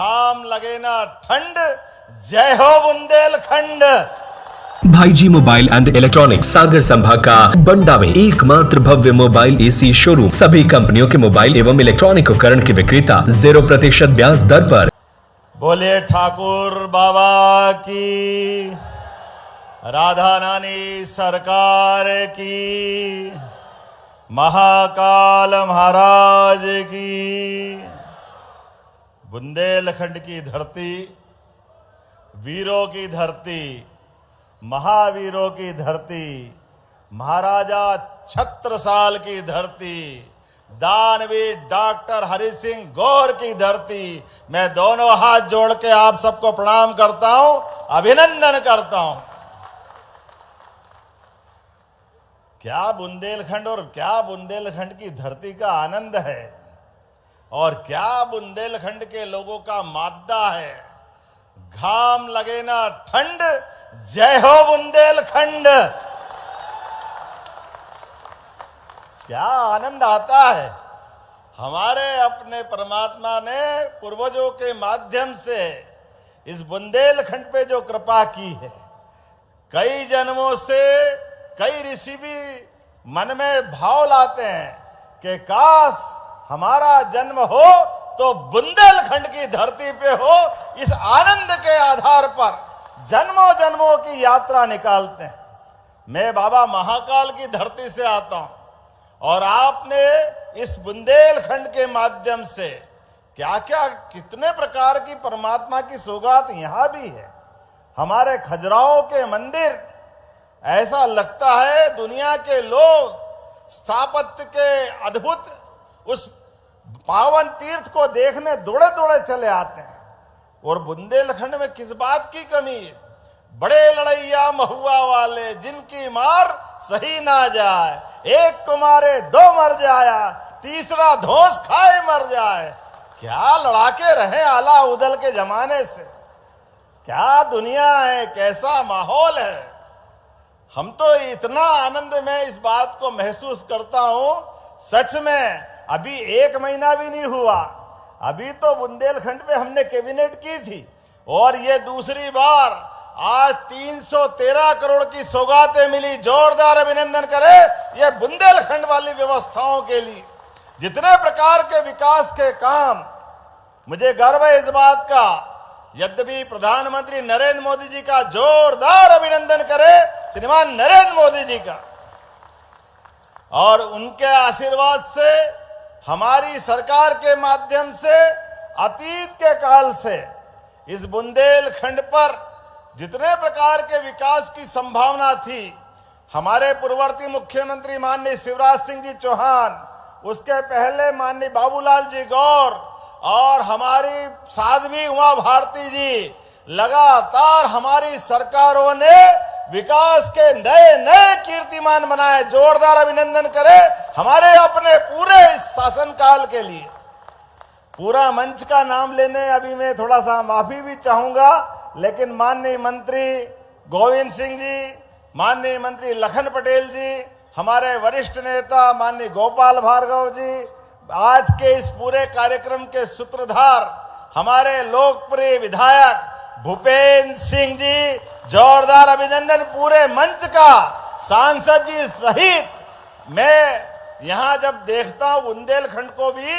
घाम लगे ना ठंड, जय हो बुंदेलखंड। भाई जी मोबाइल एंड इलेक्ट्रॉनिक्स सागर संभाग का बंडा में एकमात्र भव्य मोबाइल एसी शोरूम, सभी कंपनियों के मोबाइल एवं इलेक्ट्रॉनिक उपकरण के विक्रेता 0% ब्याज दर पर। बोले ठाकुर बाबा की, राधा नानी सरकार की, महाकाल महाराज की। बुंदेलखंड की धरती, वीरों की धरती, महावीरों की धरती, महाराजा छत्रसाल की धरती, दानवीर डॉक्टर हरि सिंह गौर की धरती। मैं दोनों हाथ जोड़ के आप सबको प्रणाम करता हूं, अभिनंदन करता हूं। क्या बुंदेलखंड और क्या बुंदेलखंड की धरती का आनंद है, और क्या बुंदेलखंड के लोगों का माद्दा है। घाम लगे ना ठंड, जय हो बुंदेलखंड। क्या आनंद आता है। हमारे अपने परमात्मा ने पूर्वजों के माध्यम से इस बुंदेलखंड पे जो कृपा की है, कई जन्मों से कई ऋषि भी मन में भाव लाते हैं कि काश हमारा जन्म हो तो बुंदेलखंड की धरती पे हो। इस आनंद के आधार पर जन्मों जन्मों की यात्रा निकालते हैं। मैं बाबा महाकाल की धरती से आता हूं, और आपने इस बुंदेलखंड के माध्यम से क्या क्या कितने प्रकार की परमात्मा की सौगात यहां भी है। हमारे खजुराहो के मंदिर, ऐसा लगता है दुनिया के लोग स्थापत्य के अद्भुत उस पावन तीर्थ को देखने दौड़े दौड़े चले आते हैं। और बुंदेलखंड में किस बात की कमी है। बड़े लड़ैया महुआ वाले, जिनकी मार सही ना जाए, एक को मारे दो मर जाया, तीसरा धोस खाए मर जाए। क्या लड़ाके रहे आला उदल के जमाने से। क्या दुनिया है, कैसा माहौल है। हम तो इतना आनंद में इस बात को महसूस करता हूं। सच में अभी 1 महीना भी नहीं हुआ, अभी तो बुंदेलखंड पे हमने कैबिनेट की थी, और ये दूसरी बार आज 313 करोड़ की सौगातें मिली। जोरदार अभिनंदन करें ये बुंदेलखंड वाली व्यवस्थाओं के लिए। जितने प्रकार के विकास के काम, मुझे गर्व है इस बात का। यद्यपि प्रधानमंत्री नरेंद्र मोदी जी का जोरदार अभिनंदन करें, श्रीमान नरेंद्र मोदी जी का, और उनके आशीर्वाद से, हमारी सरकार के माध्यम से, अतीत के काल से इस बुंदेलखंड पर जितने प्रकार के विकास की संभावना थी, हमारे पूर्ववर्ती मुख्यमंत्री माननीय शिवराज सिंह जी चौहान, उसके पहले माननीय बाबूलाल जी गौर, और हमारी साध्वी उमा भारती जी, लगातार हमारी सरकारों ने विकास के नए नए कीर्तिमान बनाए। जोरदार अभिनंदन करें हमारे अपने पूरे शासनकाल के लिए। पूरा मंच का नाम लेने अभी मैं थोड़ा सा माफी भी चाहूंगा, लेकिन माननीय मंत्री गोविंद सिंह जी, माननीय मंत्री लखन पटेल जी, हमारे वरिष्ठ नेता माननीय गोपाल भार्गव जी, आज के इस पूरे कार्यक्रम के सूत्रधार हमारे लोकप्रिय विधायक भूपेंद्र सिंह जी, जोरदार अभिनंदन पूरे मंच का, सांसद जी सहित। मैं यहां जब देखता हूं बुंदेलखंड को भी,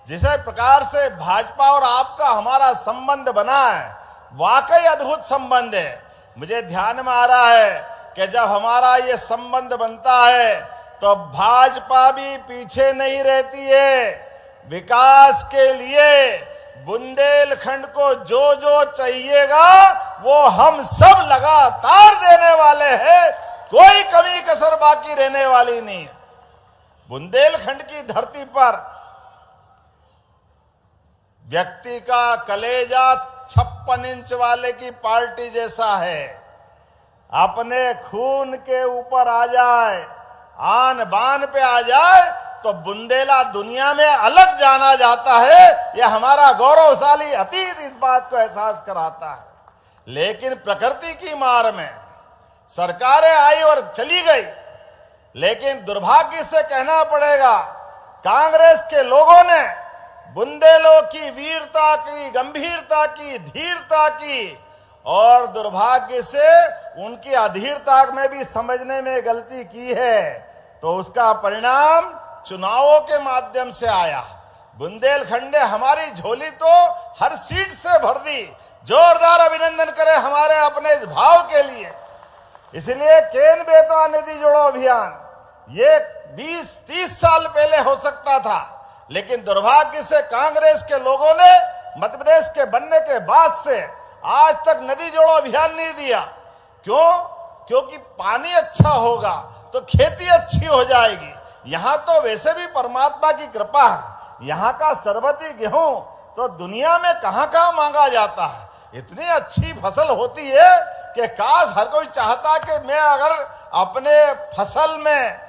जिस प्रकार से भाजपा और आपका हमारा संबंध बना है, वाकई अद्भुत संबंध है। मुझे ध्यान में आ रहा है कि जब हमारा ये संबंध बनता है तो भाजपा भी पीछे नहीं रहती है। विकास के लिए बुंदेलखंड को जो जो चाहिएगा वो हम सब लगातार देने वाले हैं, कोई कमी कसर बाकी रहने वाली नहीं है। बुंदेलखंड की धरती पर व्यक्ति का कलेजा 56 इंच वाले की पार्टी जैसा है। अपने खून के ऊपर आ जाए, आन बान पे आ जाए तो बुंदेला दुनिया में अलग जाना जाता है। यह हमारा गौरवशाली अतीत इस बात को एहसास कराता है। लेकिन प्रकृति की मार में सरकारें आई और चली गई, लेकिन दुर्भाग्य से कहना पड़ेगा कांग्रेस के लोगों ने बुंदेलों की वीरता की, गंभीरता की, धीरता की, और दुर्भाग्य से उनकी अधीरता में भी समझने में गलती की है, तो उसका परिणाम चुनावों के माध्यम से आया। बुंदेलखंड ने हमारी झोली तो हर सीट से भर दी। जोरदार अभिनंदन करें हमारे अपने इस भाव के लिए। इसलिए केन बेतवा नदी जोड़ो अभियान ये 20-30 साल पहले हो सकता था, लेकिन दुर्भाग्य से कांग्रेस के लोगों ने मध्य प्रदेश के बनने के बाद से आज तक नदी जोड़ो अभियान नहीं दिया। क्यों? क्योंकि पानी अच्छा होगा तो खेती अच्छी हो जाएगी। यहां तो वैसे भी परमात्मा की कृपा है, यहां का सरबती गेहूं तो दुनिया में कहां मांगा जाता है। इतनी अच्छी फसल होती है कि काश हर कोई चाहता कि मैं अगर अपने फसल में,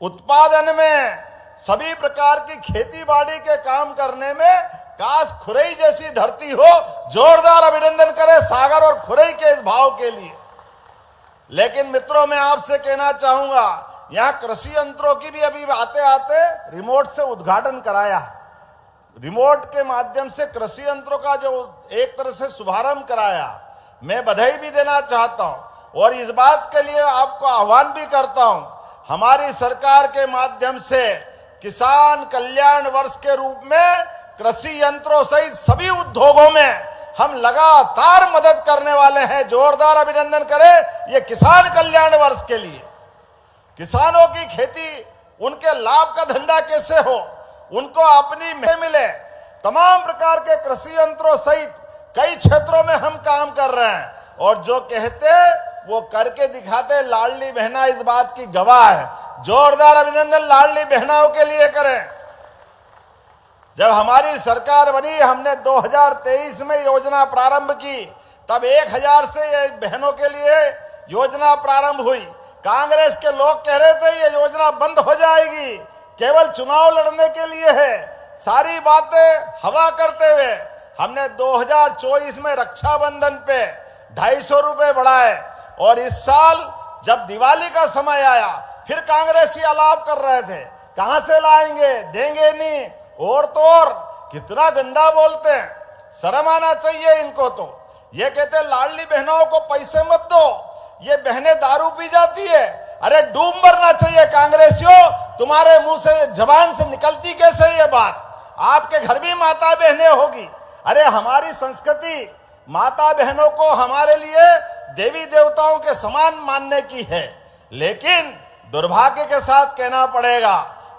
उत्पादन में, सभी प्रकार की खेती बाड़ी के काम करने में काश खुरई जैसी धरती हो। जोरदार अभिनंदन करें सागर और खुरई के इस भाव के लिए। लेकिन मित्रों, मैं आपसे कहना चाहूंगा, यहां कृषि यंत्रों की भी अभी आते आते रिमोट से उद्घाटन कराया। रिमोट के माध्यम से कृषि यंत्रों का जो एक तरह से शुभारंभ कराया, मैं बधाई भी देना चाहता हूं और इस बात के लिए आपको आह्वान भी करता हूं। हमारी सरकार के माध्यम से किसान कल्याण वर्ष के रूप में कृषि यंत्रों सहित सभी उद्योगों में हम लगातार मदद करने वाले हैं। जोरदार अभिनंदन करें ये किसान कल्याण वर्ष के लिए। किसानों की खेती, उनके लाभ का धंधा कैसे हो, उनको अपनी मिले, तमाम प्रकार के कृषि यंत्रों सहित कई क्षेत्रों में हम काम कर रहे हैं और जो कहते वो करके दिखाते। लाडली बहना इस बात की गवाह है। जोरदार अभिनंदन लाडली बहनाओं के लिए करें। जब हमारी सरकार बनी, हमने 2023 में योजना प्रारंभ की, तब 1000 से बहनों के लिए योजना प्रारंभ हुई। कांग्रेस के लोग कह रहे थे ये योजना बंद हो जाएगी, केवल चुनाव लड़ने के लिए है। सारी बातें हवा करते हुए हमने 2024 में रक्षाबंधन पे 250 रुपए बढ़ाए और इस साल जब दिवाली का समय आया फिर कांग्रेसी अलाप कर रहे थे, कहां से लाएंगे, देंगे नहीं, और तो और कितना गंदा बोलते हैं। शर्म आना चाहिए इनको। तो ये कहते लाडली बहनों को पैसे मत दो, ये बहनें दारू पी जाती है। अरे डूब मरना चाहिए कांग्रेसियों, तुम्हारे मुंह से जबान से निकलती कैसे ये बात? आपके घर भी माता बहनें होगी। अरे हमारी संस्कृति माता बहनों को हमारे लिए देवी देवताओं के समान मानने की है, लेकिन दुर्भाग्य के साथ कहना पड़ेगा,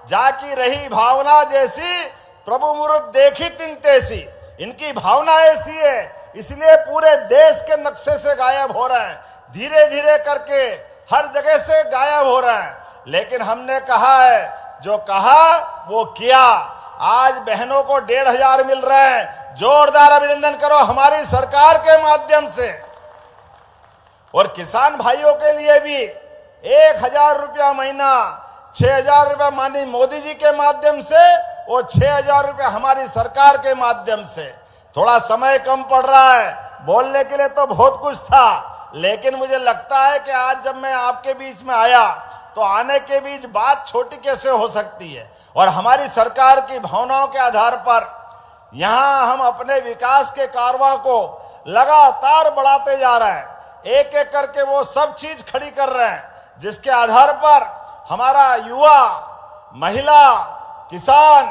जाकी रही भावना जैसी प्रभु मुरुद देखी तिन तैसी। इनकी भावना ऐसी है, इसलिए पूरे देश के नक्शे से गायब हो रहे हैं, धीरे धीरे करके हर जगह से गायब हो रहे हैं। लेकिन हमने कहा है, जो कहा वो किया। आज बहनों को 1500 मिल रहे हैं। जोरदार अभिनंदन करो हमारी सरकार के माध्यम से। और किसान भाइयों के लिए भी 1000 रुपया महीना, 6000 रुपया माननीय मोदी जी के माध्यम से और 6000 रुपया हमारी सरकार के माध्यम से। थोड़ा समय कम पड़ रहा है, बोलने के लिए तो बहुत कुछ था, लेकिन मुझे लगता है कि आज जब मैं आपके बीच में आया तो आने के बीच बात छोटी कैसे हो सकती है। और हमारी सरकार की भावनाओं के आधार पर यहां हम अपने विकास के कारवां को लगातार बढ़ाते जा रहे हैं। एक एक करके वो सब चीज खड़ी कर रहे हैं जिसके आधार पर हमारा युवा, महिला, किसान,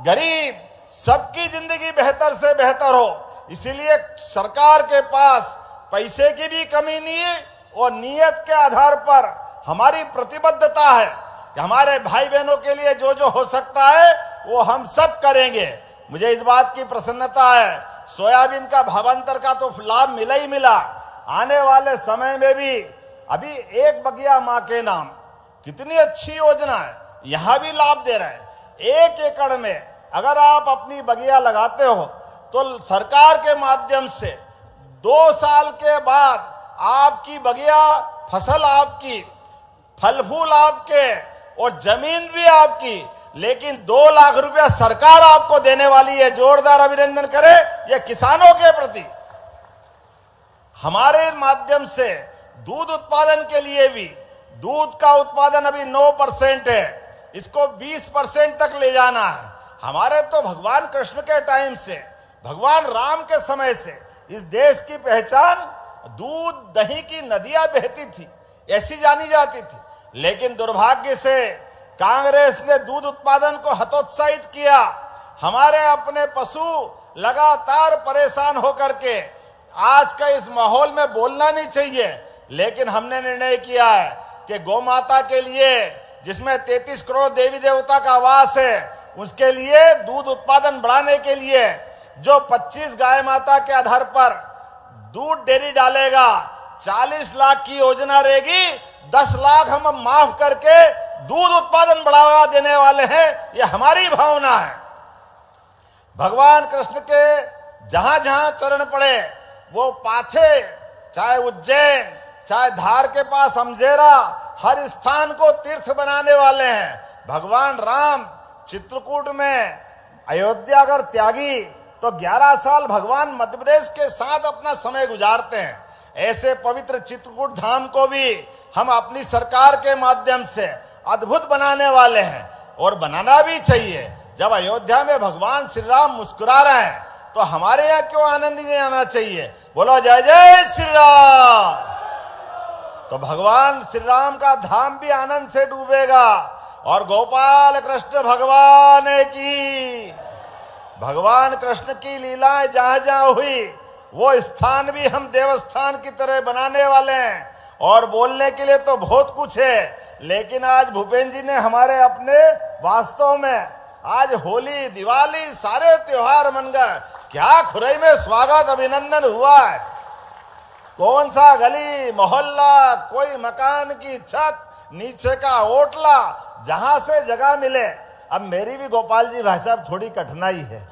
गरीब सबकी जिंदगी बेहतर से बेहतर हो। इसीलिए सरकार के पास पैसे की भी कमी नहीं है और नियत के आधार पर हमारी प्रतिबद्धता है कि हमारे भाई बहनों के लिए जो जो हो सकता है वो हम सब करेंगे। मुझे इस बात की प्रसन्नता है, सोयाबीन का भावांतर का तो लाभ मिला ही मिला। आने वाले समय में भी अभी एक बगिया मां के नाम, कितनी अच्छी योजना है, यहां भी लाभ दे रहे हैं। 1 एकड़ में अगर आप अपनी बगिया लगाते हो तो सरकार के माध्यम से 2 साल के बाद आपकी बगिया, फसल आपकी, फल फूल आपके और जमीन भी आपकी, लेकिन 2 लाख रुपया सरकार आपको देने वाली है। जोरदार अभिनंदन करें ये किसानों के प्रति। हमारे माध्यम से दूध उत्पादन के लिए भी, दूध का उत्पादन अभी 9% है, इसको 20% तक ले जाना है। हमारे तो भगवान कृष्ण के टाइम से, भगवान राम के समय से इस देश की पहचान दूध दही की नदियां बहती थी, ऐसी जानी जाती थी। लेकिन दुर्भाग्य से कांग्रेस ने दूध उत्पादन को हतोत्साहित किया। हमारे अपने पशु लगातार परेशान होकर के, आज का इस माहौल में बोलना नहीं चाहिए, लेकिन हमने निर्णय किया है कि गौ माता के लिए, जिसमें 33 करोड़ देवी देवता का वास है, उसके लिए दूध उत्पादन बढ़ाने के लिए जो 25 गाय माता के आधार पर दूध डेयरी डालेगा, 40 लाख की योजना रहेगी, 10 लाख हम माफ करके दूध उत्पादन बढ़ावा देने वाले हैं। ये हमारी भावना है। भगवान कृष्ण के जहां जहां चरण पड़े, वो पाथे, चाहे उज्जैन, चाहे धार के पास अमजेरा, हर स्थान को तीर्थ बनाने वाले हैं। भगवान राम चित्रकूट में अयोध्या अगर त्यागी तो 11 साल भगवान मध्य प्रदेश के साथ अपना समय गुजारते हैं। ऐसे पवित्र चित्रकूट धाम को भी हम अपनी सरकार के माध्यम से अद्भुत बनाने वाले हैं, और बनाना भी चाहिए। जब अयोध्या में भगवान श्री राम मुस्कुरा रहे हैं तो हमारे यहाँ क्यों आनंद नहीं आना चाहिए? बोलो जय जय श्री राम। तो भगवान श्री राम का धाम भी आनंद से डूबेगा। और गोपाल कृष्ण भगवान की, भगवान कृष्ण की लीलाएं जहां जहां हुई, वो स्थान भी हम देवस्थान की तरह बनाने वाले हैं। और बोलने के लिए तो बहुत कुछ है, लेकिन आज भूपेंद्र जी ने हमारे अपने, वास्तव में आज होली दिवाली सारे त्योहार मन गए। क्या खुरई में स्वागत अभिनंदन हुआ है। कौन सा गली मोहल्ला, कोई मकान की छत, नीचे का ओटला, जहां से जगह मिले। अब मेरी भी गोपाल जी भाई साहब थोड़ी कठिनाई है,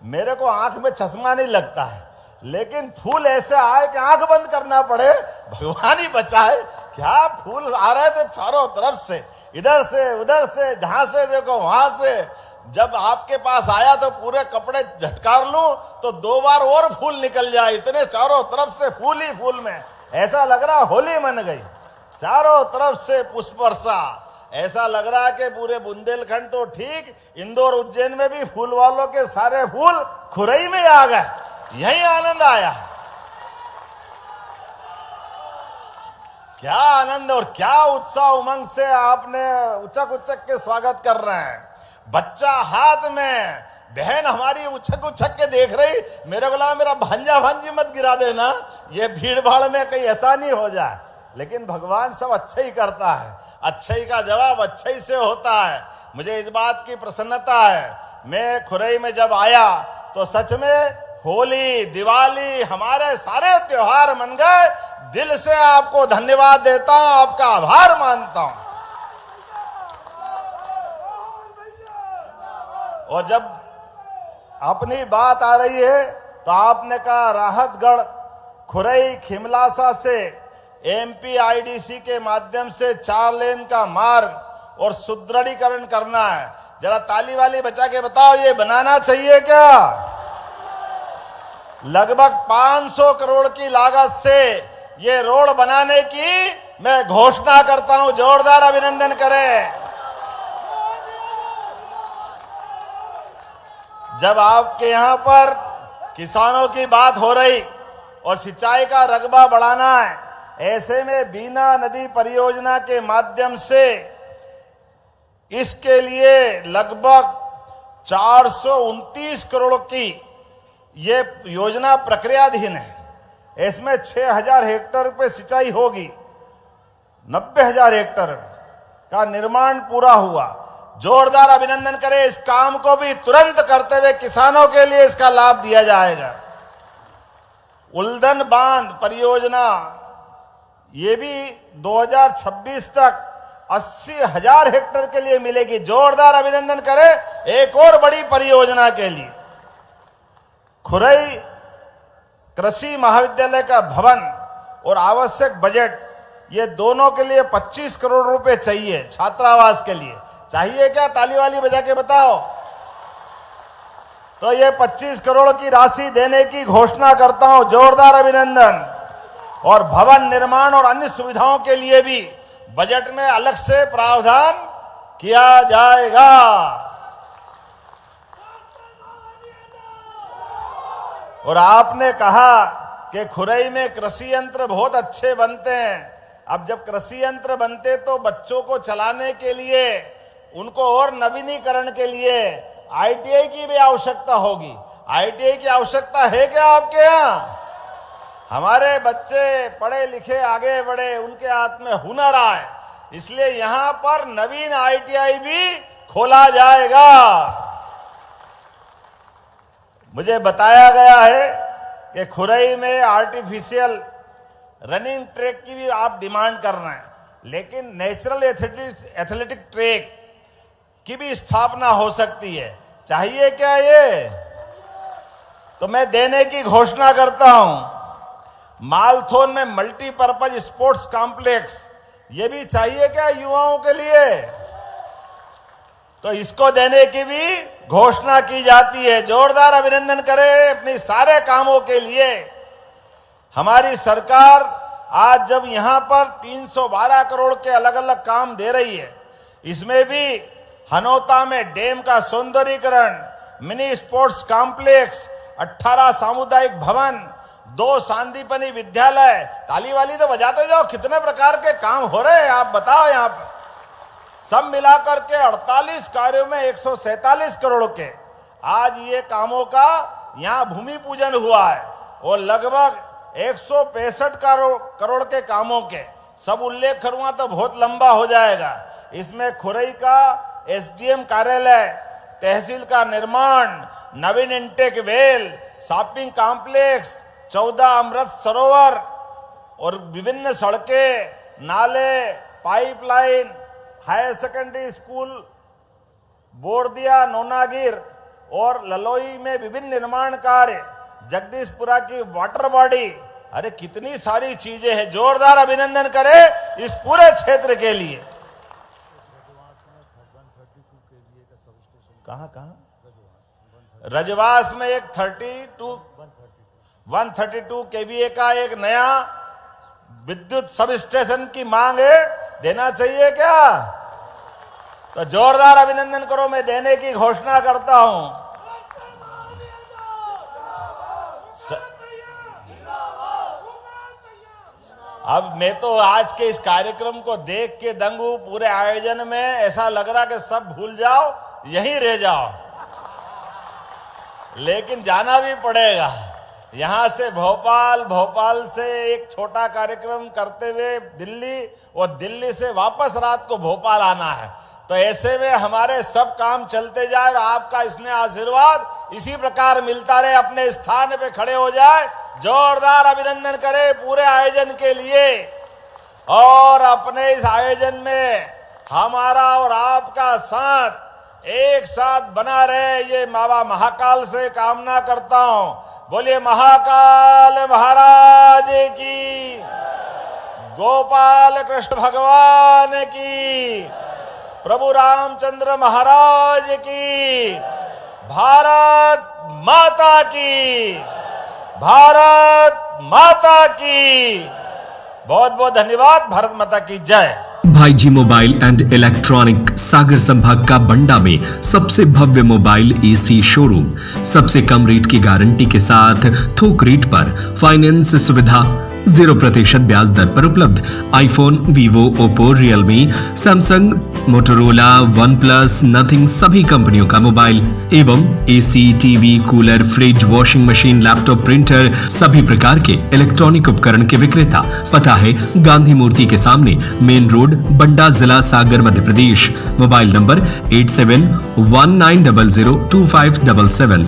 मेरे को आंख में चश्मा नहीं लगता है, लेकिन फूल ऐसे आए कि आंख बंद करना पड़े, भगवान ही बचाए। क्या फूल आ रहे थे चारों तरफ से, इधर से उधर से, जहां से देखो वहां से। जब आपके पास आया तो पूरे कपड़े झटकार लूं तो 2 बार और फूल निकल जाए, इतने चारों तरफ से फूल ही फूल में। ऐसा लग रहा होली मन गई, चारों तरफ से पुष्प वर्षा। ऐसा लग रहा है कि पूरे बुंदेलखंड तो ठीक, इंदौर उज्जैन में भी फूल वालों के सारे फूल खुरई में आ गए। यही आनंद आया। क्या आनंद और क्या उत्साह उमंग से आपने उचक उचक के स्वागत कर रहे हैं। बच्चा हाथ में, बहन हमारी उछक उछक के देख रही, मेरे बोला मेरा भांजा भांजी मत गिरा देना, ये भीड़ भाड़ में कहीं ऐसा नहीं हो जाए। लेकिन भगवान सब अच्छा ही करता है, अच्छाई का जवाब अच्छाई से होता है। मुझे इस बात की प्रसन्नता है, मैं खुरई में जब आया तो सच में होली दिवाली हमारे सारे त्योहार मन गए। दिल से आपको धन्यवाद देता हूं, आपका आभार मानता हूं। और जब अपनी बात आ रही है तो आपने कहा राहतगढ़ खुरई खिमलासा से एमपीआईडीसी के माध्यम से 4 लेन का मार्ग और सुदृढ़ीकरण करना है। जरा ताली वाली बचा के बताओ, ये बनाना चाहिए क्या? लगभग 500 करोड़ की लागत से ये रोड बनाने की मैं घोषणा करता हूं। जोरदार अभिनंदन करें। जब आपके यहां पर किसानों की बात हो रही और सिंचाई का रकबा बढ़ाना है, ऐसे में बीना नदी परियोजना के माध्यम से इसके लिए लगभग 429 करोड़ की ये योजना प्रक्रियाधीन है। इसमें 6000 हेक्टेयर पे सिंचाई होगी, 90,000 हेक्टेयर का निर्माण पूरा हुआ। जोरदार अभिनंदन करें। इस काम को भी तुरंत करते हुए किसानों के लिए इसका लाभ दिया जाएगा। उल्दन बांध परियोजना, ये भी 2026 तक 80,000 हेक्टेयर के लिए मिलेगी। जोरदार अभिनंदन करें एक और बड़ी परियोजना के लिए। खुरई कृषि महाविद्यालय का भवन और आवश्यक बजट, ये दोनों के लिए 25 करोड़ रुपए चाहिए। छात्रावास के लिए चाहिए क्या? ताली वाली बजा के बताओ। तो ये 25 करोड़ की राशि देने की घोषणा करता हूं। जोरदार अभिनंदन। और भवन निर्माण और अन्य सुविधाओं के लिए भी बजट में अलग से प्रावधान किया जाएगा। और आपने कहा कि खुरई में कृषि यंत्र बहुत अच्छे बनते हैं। अब जब कृषि यंत्र बनते तो बच्चों को चलाने के लिए, उनको और नवीनीकरण के लिए आईटीआई की भी आवश्यकता होगी। आईटीआई की आवश्यकता है क्या आपके यहाँ? हमारे बच्चे पढ़े लिखे आगे बढ़े, उनके हाथ में हुनर आए, इसलिए यहां पर नवीन आईटीआई भी खोला जाएगा। मुझे बताया गया है कि खुरई में आर्टिफिशियल रनिंग ट्रैक की भी आप डिमांड कर रहे हैं, लेकिन नेचुरल एथलेटिक ट्रैक की भी स्थापना हो सकती है। चाहिए क्या ये? तो मैं देने की घोषणा करता हूं। मालथोन में मल्टीपर्पज स्पोर्ट्स कॉम्प्लेक्स, ये भी चाहिए क्या युवाओं के लिए? तो इसको देने की भी घोषणा की जाती है। जोरदार अभिनंदन करें अपने सारे कामों के लिए। हमारी सरकार आज जब यहां पर 312 करोड़ के अलग अलग काम दे रही है, इसमें भी हनोता में डैम का सौंदर्यीकरण, मिनी स्पोर्ट्स कॉम्प्लेक्स, 18 सामुदायिक भवन, 2 सांदीपनी विद्यालय, ताली वाली तो बजाते जाओ, कितने प्रकार के काम हो रहे हैं आप बताओ। यहाँ पर सब मिलाकर के 48 कार्यों में 147 करोड़ के आज ये कामों का यहाँ भूमि पूजन हुआ है, और लगभग 165 करोड़ के कामों के सब उल्लेख करूंगा तो बहुत लंबा हो जाएगा। इसमें खुरई का एसडीएम कार्यालय, तहसील का निर्माण, नवीन intake well, shopping complex, 14 Amrit Sarovar और विभिन्न सड़कें, नाले, pipeline, higher secondary school, Bordiya, Nonagir और ललोई में विभिन्न निर्माण कार्य, जगदीशपुरा की वाटर बॉडी, अरे कितनी सारी चीजें हैं। जोरदार अभिनंदन करें इस पूरे क्षेत्र के लिए। कहां रजवास में एक 132 केवीए का एक नया विद्युत सब स्टेशन की मांग है, देना चाहिए क्या? तो जोरदार अभिनंदन करो, मैं देने की घोषणा करता हूं। अब मैं तो आज के इस कार्यक्रम को देख के दंग हूं। पूरे आयोजन में ऐसा लग रहा कि सब भूल जाओ, यहीं रह जाओ, लेकिन जाना भी पड़ेगा। यहां से भोपाल, भोपाल से एक छोटा कार्यक्रम करते हुए दिल्ली, और दिल्ली से वापस रात को भोपाल आना है। तो ऐसे में हमारे सब काम चलते जाए और आपका इसने आशीर्वाद इसी प्रकार मिलता रहे, अपने स्थान पे खड़े हो जाए। जोरदार अभिनंदन करें पूरे आयोजन के लिए। और अपने इस आयोजन में हमारा और आपका साथ एक साथ बना रहे, ये बाबा महाकाल से कामना करता हूं। बोलिए महाकाल महाराज की, गोपाल कृष्ण भगवान की, प्रभु रामचंद्र महाराज की, भारत माता की, भारत माता की। बहुत बहुत धन्यवाद। भारत माता की जय। भाईजी मोबाइल एंड इलेक्ट्रॉनिक सागर संभाग का बंडा में सबसे भव्य मोबाइल एसी शोरूम, सबसे कम रेट की गारंटी के साथ थोक रेट पर फाइनेंस सुविधा, 0% ब्याज दर पर उपलब्ध। IPhone, Vivo, Oppo, Realme, Samsung, Motorola, one plus, nothing सभी कंपनियों का मोबाइल एवं AC, TV, cooler, fridge, washing machine, laptop, printer सभी प्रकार के इलेक्ट्रॉनिक उपकरण के विक्रेता। पता है गांधी मूर्ति के सामने, मेन रोड, बंडा, जिला सागर, मध्य प्रदेश। Mobile number 8719002577।